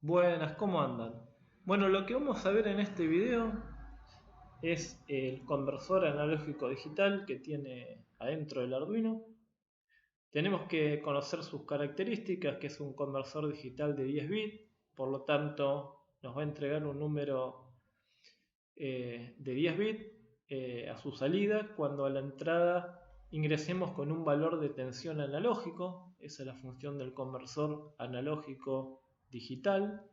Buenas, ¿cómo andan? Bueno, lo que vamos a ver en este video es el conversor analógico digital que tiene adentro del Arduino. Tenemos que conocer sus características, que es un conversor digital de 10 bits, por lo tanto nos va a entregar un número de 10 bits a su salida cuando a la entrada ingresemos con un valor de tensión analógico. Esa es la función del conversor analógico digital.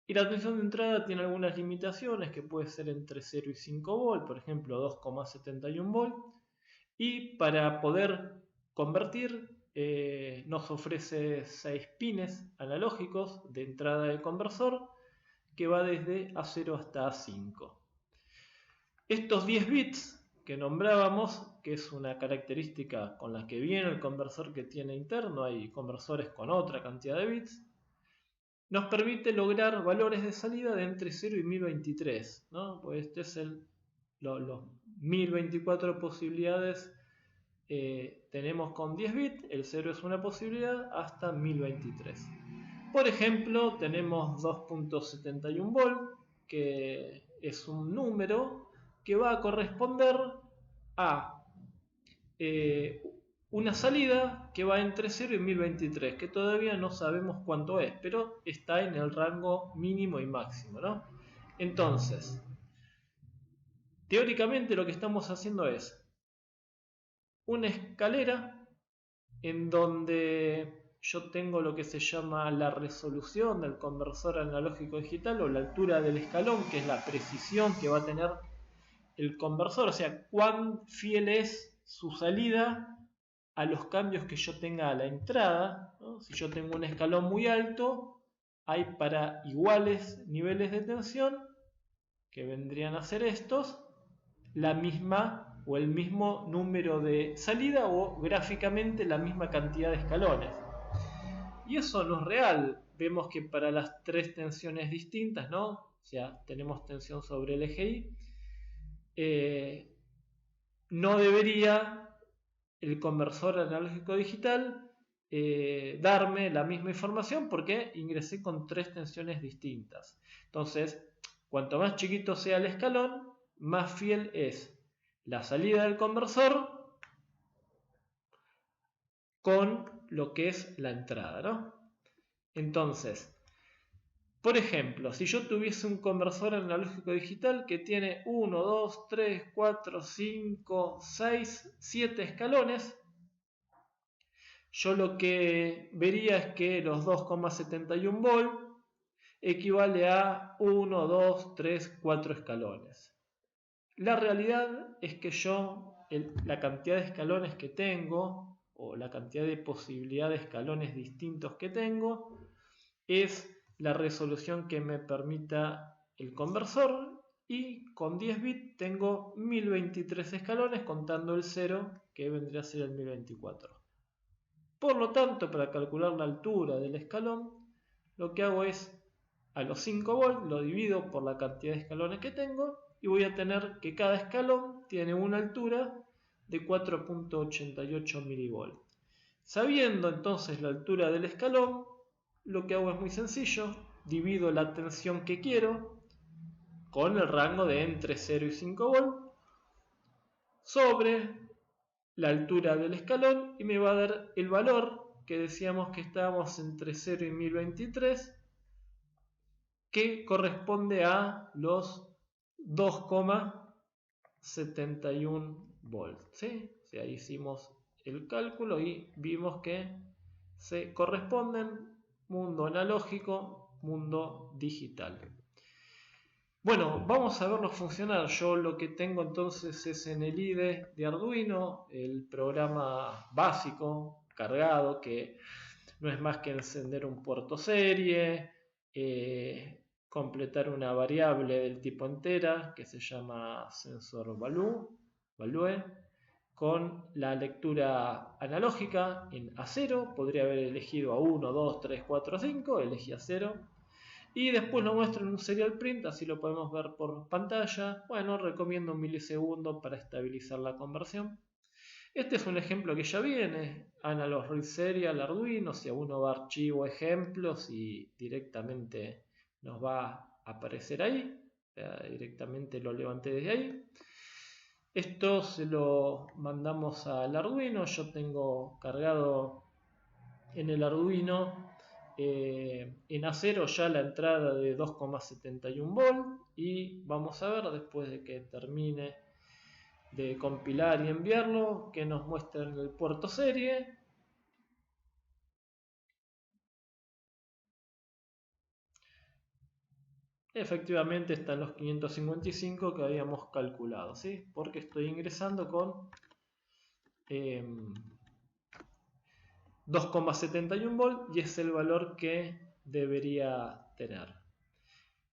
Y la tensión de entrada tiene algunas limitaciones que puede ser entre 0 y 5 volt, por ejemplo 2,71 volt. Y para poder convertir nos ofrece 6 pines analógicos de entrada del conversor que va desde A0 hasta A5. Estos 10 bits que nombrábamos, que es una característica con la que viene el conversor que tiene interno, hay conversores con otra cantidad de bits, nos permite lograr valores de salida de entre 0 y 1023, ¿no? Pues este es los 1024 posibilidades tenemos con 10 bits, el 0 es una posibilidad, hasta 1023. Por ejemplo, tenemos 2.71 volt, que es un número que va a corresponder a una salida que va entre 0 y 1023, que todavía no sabemos cuánto es, pero está en el rango mínimo y máximo, ¿no? Entonces, teóricamente lo que estamos haciendo es una escalera en donde yo tengo lo que se llama la resolución del conversor analógico digital, o la altura del escalón, que es la precisión que va a tener el conversor, o sea, cuán fiel es su salida a los cambios que yo tenga a la entrada, ¿no? Si yo tengo un escalón muy alto, hay para iguales niveles de tensión, que vendrían a ser estos, la misma o el mismo número de salida, o gráficamente la misma cantidad de escalones. Y eso no es real. Vemos que para las tres tensiones distintas, ¿no? O sea, tenemos tensión sobre el eje Y, no debería el conversor analógico digital darme la misma información, porque ingresé con tres tensiones distintas. Entonces, cuanto más chiquito sea el escalón, más fiel es la salida del conversor con lo que es la entrada, ¿no? Entonces, por ejemplo, si yo tuviese un conversor analógico digital que tiene 1, 2, 3, 4, 5, 6, 7 escalones, yo lo que vería es que los 2,71 volt equivale a 1, 2, 3, 4 escalones. La realidad es que yo, la cantidad de escalones que tengo, o la cantidad de posibilidades de escalones distintos que tengo, es la resolución que me permita el conversor, y con 10 bits tengo 1023 escalones, contando el 0, que vendría a ser el 1024. Por lo tanto, para calcular la altura del escalón, lo que hago es, a los 5 volts lo divido por la cantidad de escalones que tengo, y voy a tener que cada escalón tiene una altura de 4.88 milivolts. Sabiendo entonces la altura del escalón, lo que hago es muy sencillo: divido la tensión que quiero con el rango de entre 0 y 5 volts sobre la altura del escalón, y me va a dar el valor que decíamos que estábamos entre 0 y 1023, que corresponde a los 2,71 volts, ¿sí? O sea, hicimos el cálculo y vimos que se corresponden mundo analógico, mundo digital. Bueno, vamos a verlo funcionar. Yo lo que tengo entonces es en el IDE de Arduino el programa básico cargado, que no es más que encender un puerto serie, completar una variable del tipo entera que se llama sensor value, con la lectura analógica en A0. Podría haber elegido a 1, 2, 3, 4, 5, elegí A0. Y después lo muestro en un serial print, así lo podemos ver por pantalla. Bueno, recomiendo un milisegundo para estabilizar la conversión. Este es un ejemplo que ya viene, Analog Read Serial Arduino, si uno va a archivo ejemplos y directamente nos va a aparecer ahí, directamente lo levanté desde ahí. Esto se lo mandamos al Arduino, yo tengo cargado en el Arduino en acero ya la entrada de 2,71 volt y vamos a ver después de que termine de compilar y enviarlo que nos muestra en el puerto serie. Efectivamente están los 555 que habíamos calculado, ¿sí? Porque estoy ingresando con 2,71 volt y es el valor que debería tener.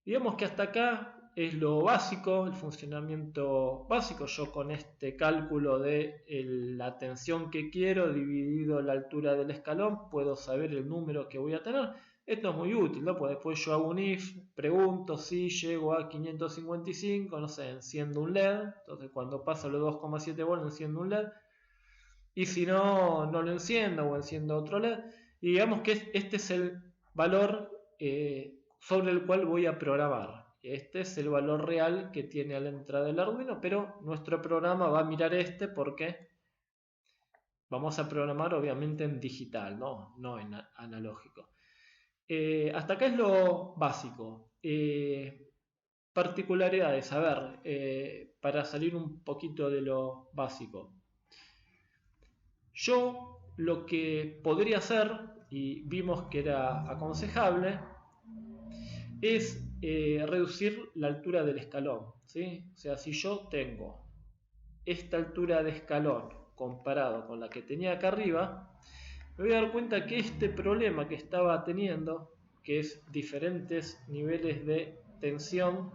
Digamos que hasta acá es lo básico, el funcionamiento básico. Yo con este cálculo de la tensión que quiero dividido la altura del escalón puedo saber el número que voy a tener. Esto es muy útil, ¿no? Pues después yo hago un if, pregunto si llego a 555, no sé, enciendo un LED. Entonces cuando paso los 2,7 volts enciendo un LED. Y si no, no lo enciendo o enciendo otro LED. Y digamos que este es el valor sobre el cual voy a programar. Este es el valor real que tiene a la entrada del Arduino, pero nuestro programa va a mirar este porque vamos a programar obviamente en digital, no en analógico. Hasta acá es lo básico. Particularidades, a ver, para salir un poquito de lo básico. Yo lo que podría hacer, y vimos que era aconsejable, es reducir la altura del escalón, ¿sí? O sea, si yo tengo esta altura de escalón comparado con la que tenía acá arriba, me voy a dar cuenta que este problema que estaba teniendo, que es diferentes niveles de tensión,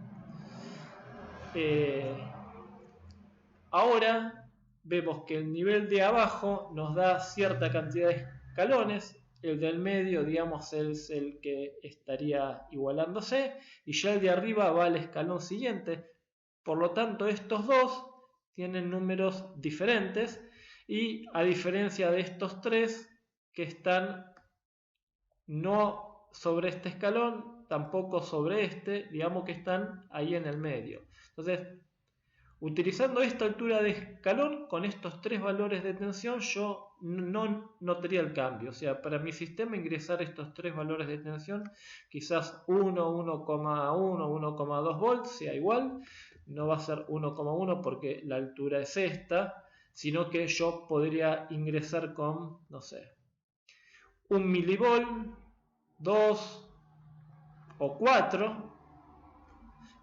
ahora vemos que el nivel de abajo nos da cierta cantidad de escalones, el del medio, digamos, es el que estaría igualándose, y ya el de arriba va al escalón siguiente. Por lo tanto, estos dos tienen números diferentes, y a diferencia de estos tres que están no sobre este escalón, tampoco sobre este, digamos que están ahí en el medio. Entonces, utilizando esta altura de escalón, con estos tres valores de tensión, yo no notaría el cambio. O sea, para mi sistema ingresar estos tres valores de tensión, quizás 1, 1,1, 1,2 volts sea igual. No va a ser 1,1 porque la altura es esta, sino que yo podría ingresar con, no sé, 1 milivolt, 2 o 4.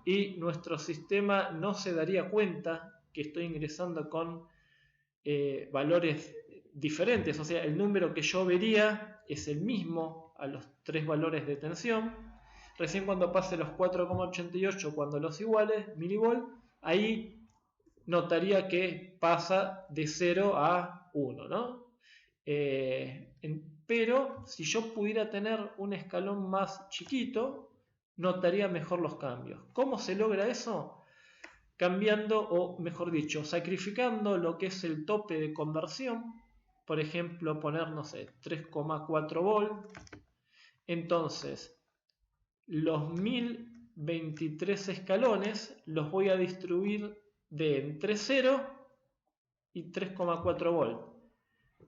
Y nuestro sistema no se daría cuenta que estoy ingresando con valores diferentes. O sea, el número que yo vería es el mismo a los tres valores de tensión. Recién cuando pase los 4,88, cuando los iguales, milivolt, ahí notaría que pasa de 0 a 1, ¿no? Pero si yo pudiera tener un escalón más chiquito, notaría mejor los cambios. ¿Cómo se logra eso? Cambiando, o mejor dicho, sacrificando lo que es el tope de conversión. Por ejemplo, poner, no sé, 3,4 volt. Entonces, los 1023 escalones los voy a distribuir de entre 0 y 3,4 volt.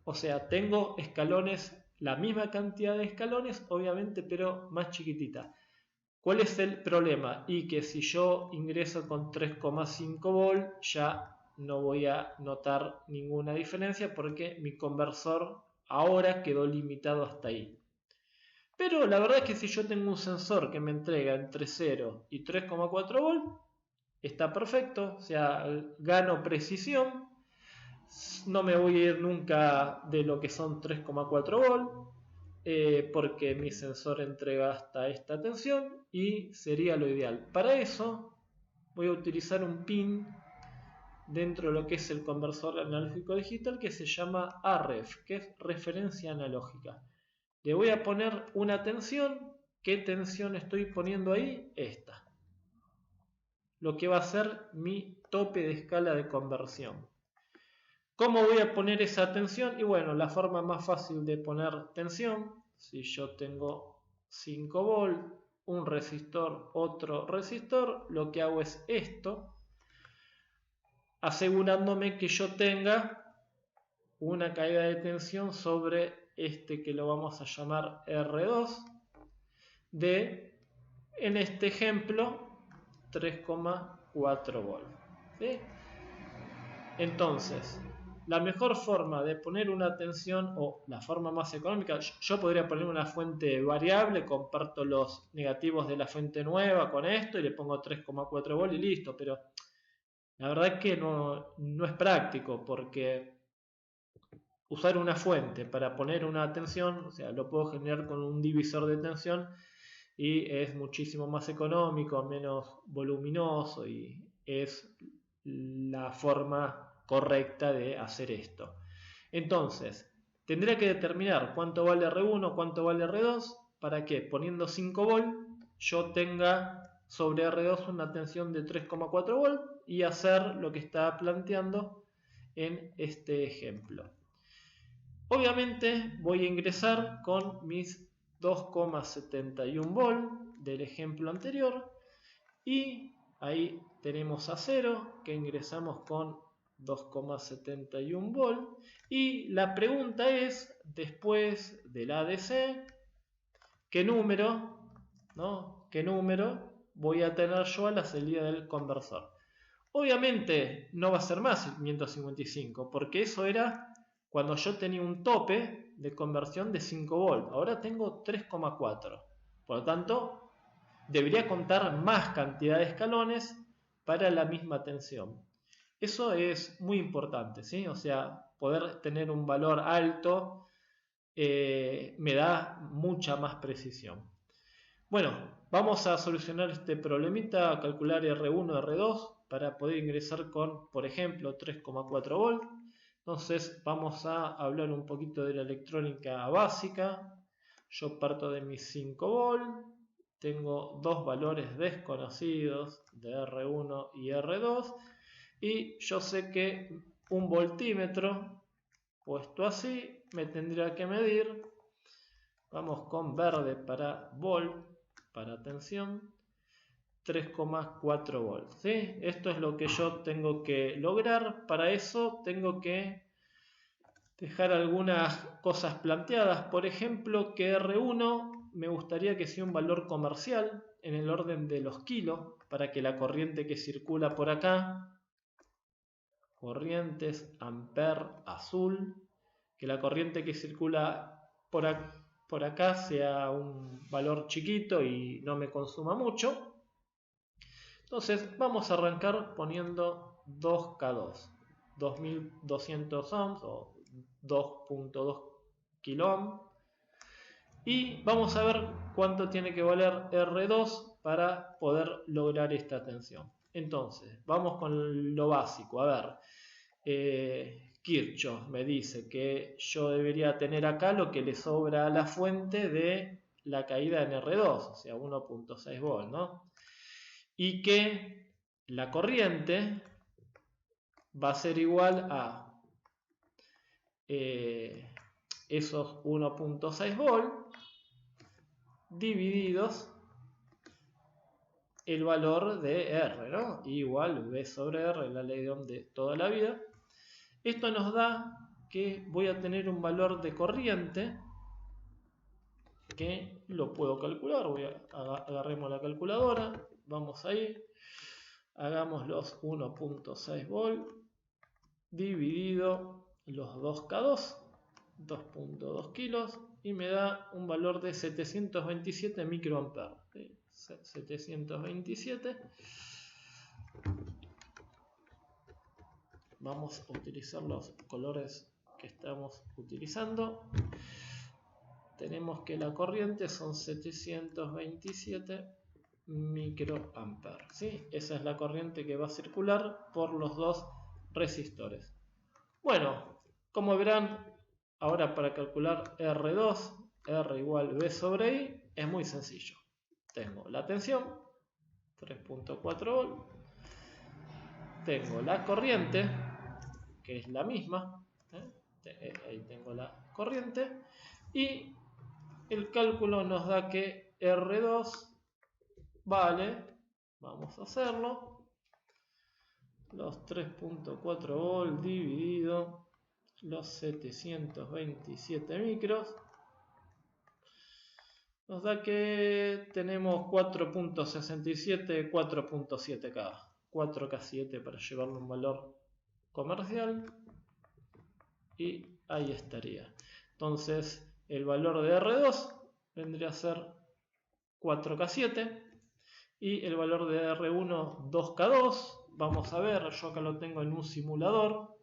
O sea, tengo escalones, la misma cantidad de escalones, obviamente, pero más chiquitita. ¿Cuál es el problema? Y que si yo ingreso con 3,5 volt ya no voy a notar ninguna diferencia porque mi conversor ahora quedó limitado hasta ahí. Pero la verdad es que si yo tengo un sensor que me entrega entre 0 y 3,4 volt, está perfecto, o sea, gano precisión, no me voy a ir nunca de lo que son 3,4 volt. Porque mi sensor entrega hasta esta tensión y sería lo ideal. Para eso voy a utilizar un pin dentro de lo que es el conversor analógico digital que se llama RF, que es referencia analógica. Le voy a poner una tensión. ¿Qué tensión estoy poniendo ahí? Esta. Lo que va a ser mi tope de escala de conversión. ¿Cómo voy a poner esa tensión? Y bueno, la forma más fácil de poner tensión, si yo tengo 5 volts, un resistor, otro resistor, lo que hago es esto, asegurándome que yo tenga una caída de tensión sobre este que lo vamos a llamar R2 de, en este ejemplo, 3,4 volts. ¿Sí? Entonces, la mejor forma de poner una tensión, o la forma más económica, yo podría poner una fuente variable, comparto los negativos de la fuente nueva con esto y le pongo 3,4 volts y listo, pero la verdad es que no es práctico, porque usar una fuente para poner una tensión, o sea, lo puedo generar con un divisor de tensión y es muchísimo más económico, menos voluminoso y es la forma correcta de hacer esto. Entonces, tendría que determinar cuánto vale R1, cuánto vale R2, para que poniendo 5 volts yo tenga sobre R2 una tensión de 3,4 volts y hacer lo que está planteando en este ejemplo. Obviamente voy a ingresar con mis 2,71 volts del ejemplo anterior y ahí tenemos a 0 que ingresamos con 2,71 volts y la pregunta es, después del ADC, ¿qué número voy a tener yo a la salida del conversor? Obviamente no va a ser más 555 porque eso era cuando yo tenía un tope de conversión de 5 volts. Ahora tengo 3,4. Por lo tanto, debería contar más cantidad de escalones para la misma tensión. Eso es muy importante, ¿sí? O sea, poder tener un valor alto me da mucha más precisión. Bueno, vamos a solucionar este problemita, a calcular R1, R2 para poder ingresar con, por ejemplo, 3,4 volts. Entonces vamos a hablar un poquito de la electrónica básica. Yo parto de mis 5 volts. Tengo dos valores desconocidos de R1 y R2. Y yo sé que un voltímetro puesto así me tendría que medir. Vamos con verde para volt, para tensión. 3,4 volts. ¿Sí? Esto es lo que yo tengo que lograr. Para eso tengo que dejar algunas cosas planteadas. Por ejemplo, que R1 me gustaría que sea un valor comercial en el orden de los kilos para que la corriente que circula por acá, corrientes amper azul, que la corriente que circula por acá sea un valor chiquito y no me consuma mucho. Entonces vamos a arrancar poniendo 2K2, 2200 ohms o 2.2 kilo ohm. Y vamos a ver cuánto tiene que valer R2 para poder lograr esta tensión. Entonces, vamos con lo básico. A ver, Kirchhoff me dice que yo debería tener acá lo que le sobra a la fuente de la caída en R2, o sea, 1.6 volts, ¿no? Y que la corriente va a ser igual a esos 1.6 volts divididos el valor de R, ¿no? Igual V sobre R, la ley de Ohm de toda la vida. Esto nos da que voy a tener un valor de corriente que lo puedo calcular. Agarremos la calculadora, vamos ahí, hagamos los 1.6 volts dividido los 2K2, 2.2 kilos, y me da un valor de 727 microamperes. 727. Vamos a utilizar los colores que estamos utilizando. Tenemos que la corriente son 727 microamperes, ¿sí? Esa es la corriente que va a circular por los dos resistores. Bueno, como verán, ahora para calcular R2, R igual V sobre I, es muy sencillo. Tengo la tensión, 3.4 volts. Tengo la corriente, que es la misma. Ahí tengo la corriente. Y el cálculo nos da que R2 vale, vamos a hacerlo, los 3.4 volt dividido los 727 micros, nos da que tenemos 4.67, 4.7K, 4K7 para llevarle un valor comercial, y ahí estaría. Entonces el valor de R2 vendría a ser 4K7 y el valor de R1 2K2. Vamos a ver, yo acá lo tengo en un simulador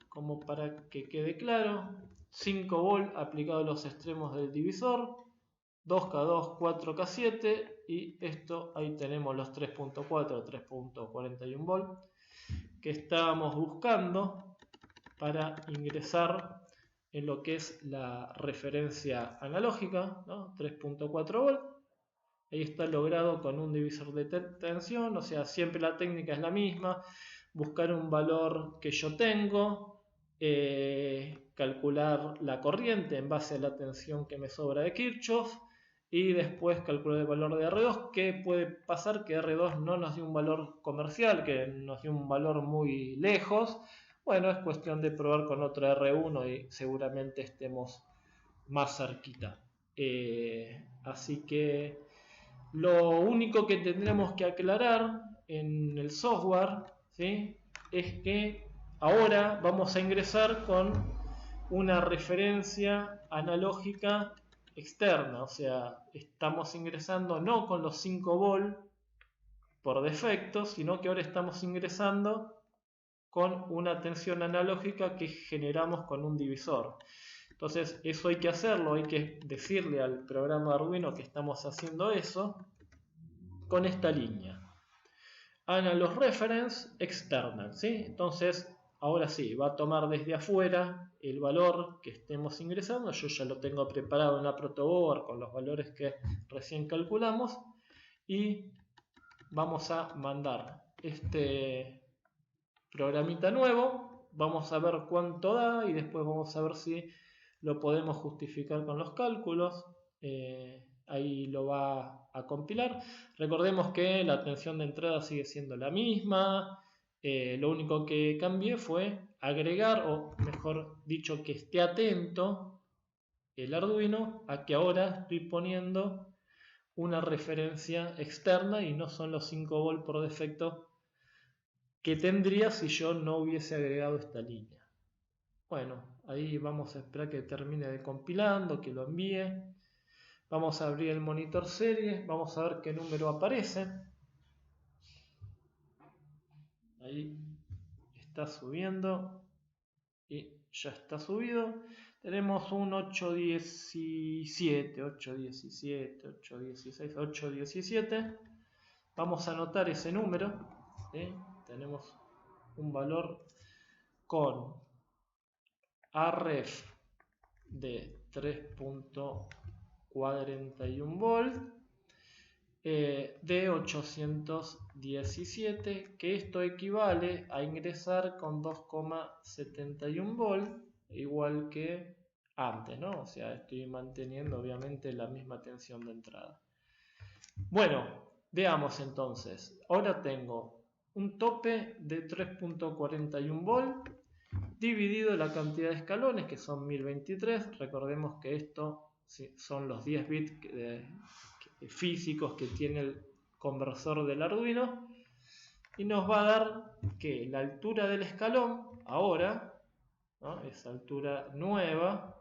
como para que quede claro. 5 volt aplicado a los extremos del divisor, 2K2, 4K7, y esto ahí tenemos los 3.4, 3.41 volt que estábamos buscando para ingresar en lo que es la referencia analógica, ¿no? 3.4 volt. Ahí está logrado con un divisor de tensión, o sea, siempre la técnica es la misma: buscar un valor que yo tengo, calcular la corriente en base a la tensión que me sobra de Kirchhoff, y después calcular el valor de R2. ¿Qué puede pasar? Que R2 no nos dio un valor comercial, que nos dio un valor muy lejos. Bueno, es cuestión de probar con otra R1 y seguramente estemos más cerquita. Así que lo único que tendremos que aclarar en el software, ¿sí?, es que ahora vamos a ingresar con una referencia analógica externa. O sea, estamos ingresando no con los 5 volt por defecto, sino que ahora estamos ingresando con una tensión analógica que generamos con un divisor. Entonces eso hay que hacerlo, hay que decirle al programa Arduino que estamos haciendo eso con esta línea: Analog Reference External, ¿sí? Entonces ahora sí, va a tomar desde afuera el valor que estemos ingresando. Yo ya lo tengo preparado en la protoboard con los valores que recién calculamos, y vamos a mandar este programita nuevo. Vamos a ver cuánto da y después vamos a ver si lo podemos justificar con los cálculos. Ahí lo va a compilar. Recordemos que la tensión de entrada sigue siendo la misma. Lo único que cambié fue agregar, o mejor dicho, que esté atento el Arduino a que ahora estoy poniendo una referencia externa y no son los 5 volt por defecto que tendría si yo no hubiese agregado esta línea. Bueno, ahí vamos a esperar que termine de compilando, que lo envíe. Vamos a abrir el monitor series, vamos a ver qué número aparece. Ahí está subiendo y ya está subido. Tenemos un 817, 817, 816, 817. Vamos a anotar ese número, ¿sí? Tenemos un valor con AREF de 3.41 volt de 817, que esto equivale a ingresar con 2,71 volt, igual que antes, ¿no? O sea, estoy manteniendo obviamente la misma tensión de entrada. Bueno, veamos entonces. Ahora tengo un tope de 3.41 volt dividido la cantidad de escalones, que son 1023. Recordemos que esto son los 10 bits físicos que tiene el conversor del Arduino, y nos va a dar que la altura del escalón ahora, ¿no?, esa altura nueva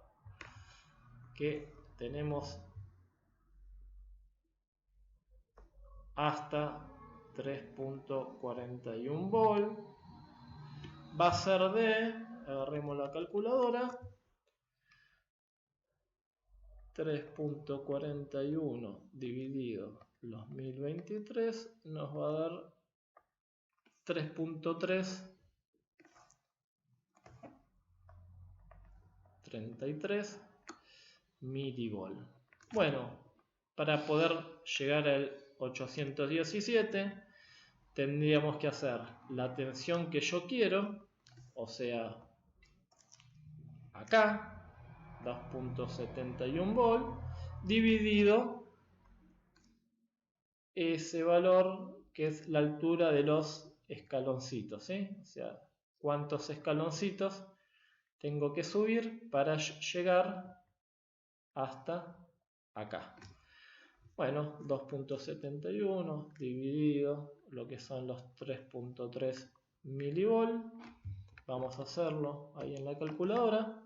que tenemos hasta 3.41 volt, va a ser de, agarremos la calculadora, 3.41 dividido los 1023 nos va a dar 3.333 milivolt. Bueno, para poder llegar al 817 tendríamos que hacer la tensión que yo quiero, o sea, acá, 2.71 volt, dividido ese valor que es la altura de los escaloncitos, ¿sí? O sea, cuántos escaloncitos tengo que subir para llegar hasta acá. Bueno, 2.71 dividido lo que son los 3.3 milivolt. Vamos a hacerlo ahí en la calculadora.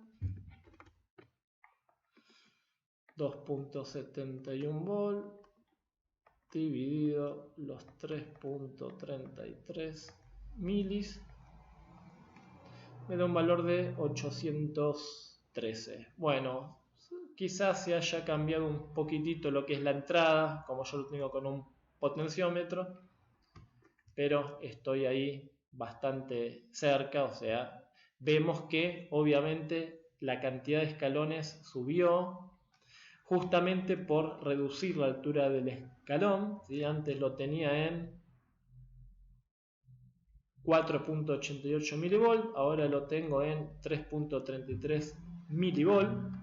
2.71 volt dividido los 3.33 milis me da un valor de 813. Bueno, quizás se haya cambiado un poquitito lo que es la entrada, como yo lo tengo con un potenciómetro, pero estoy ahí bastante cerca, o sea, vemos que obviamente la cantidad de escalones subió justamente por reducir la altura del escalón, ¿sí? Antes lo tenía en 4.88 milivolt, ahora lo tengo en 3.33 milivolt.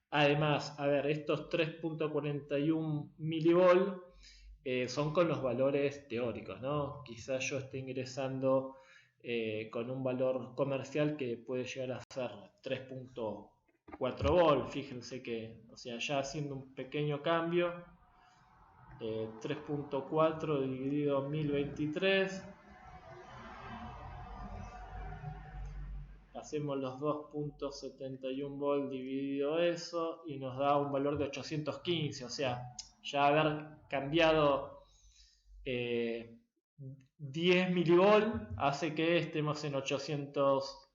Además, a ver, estos 3.41 milivolt son con los valores teóricos, ¿no? Quizás yo esté ingresando con un valor comercial que puede llegar a ser 3.4 volt. Fíjense que, o sea, ya haciendo un pequeño cambio, 3.4 dividido 1023, hacemos los 2.71 volt dividido eso y nos da un valor de 815, o sea, ya haber cambiado 10 milivolt hace que estemos en 800,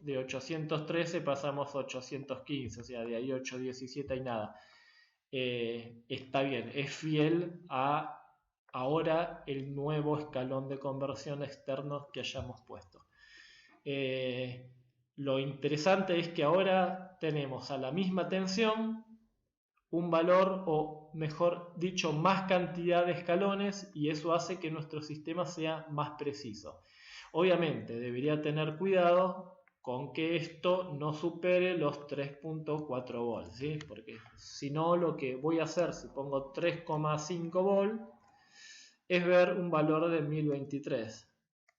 de 813 pasamos a 815, o sea, de ahí 817 y nada. Está bien, es fiel a ahora el nuevo escalón de conversión externo que hayamos puesto. Lo interesante es que ahora tenemos a la misma tensión un valor, o mejor dicho, más cantidad de escalones, y eso hace que nuestro sistema sea más preciso. Obviamente debería tener cuidado con que esto no supere los 3.4 volts, ¿sí? Porque si no, lo que voy a hacer si pongo 3,5 volt es ver un valor de 1023.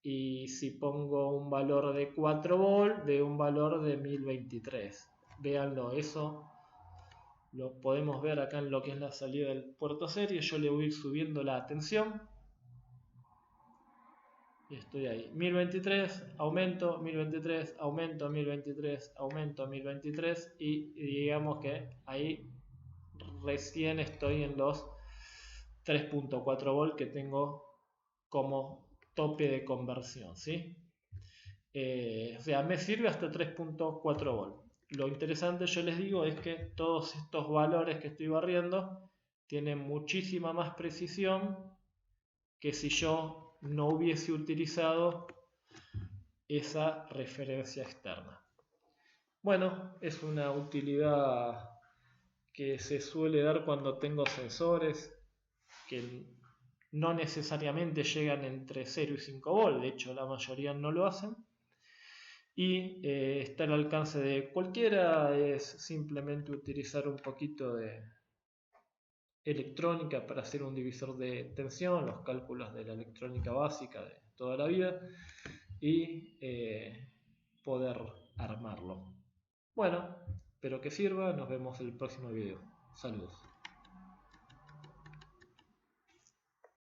Y si pongo un valor de 4 volt, de un valor de 1023. Véanlo, eso lo podemos ver acá en lo que es la salida del puerto serie. Yo le voy a ir subiendo la tensión. Y estoy ahí. 1023, aumento, 1023, aumento, 1023, aumento, 1023. Y digamos que ahí recién estoy en los 3.4 volt que tengo como tope de conversión, ¿sí? O sea, me sirve hasta 3.4 volt. Lo interesante, yo les digo, es que todos estos valores que estoy barriendo tienen muchísima más precisión que si yo no hubiese utilizado esa referencia externa. Bueno, es una utilidad que se suele dar cuando tengo sensores que no necesariamente llegan entre 0 y 5 volt, de hecho la mayoría no lo hacen, y está al alcance de cualquiera. Es simplemente utilizar un poquito de electrónica para hacer un divisor de tensión, los cálculos de la electrónica básica de toda la vida, y poder armarlo. Bueno, espero que sirva, nos vemos en el próximo video. Saludos.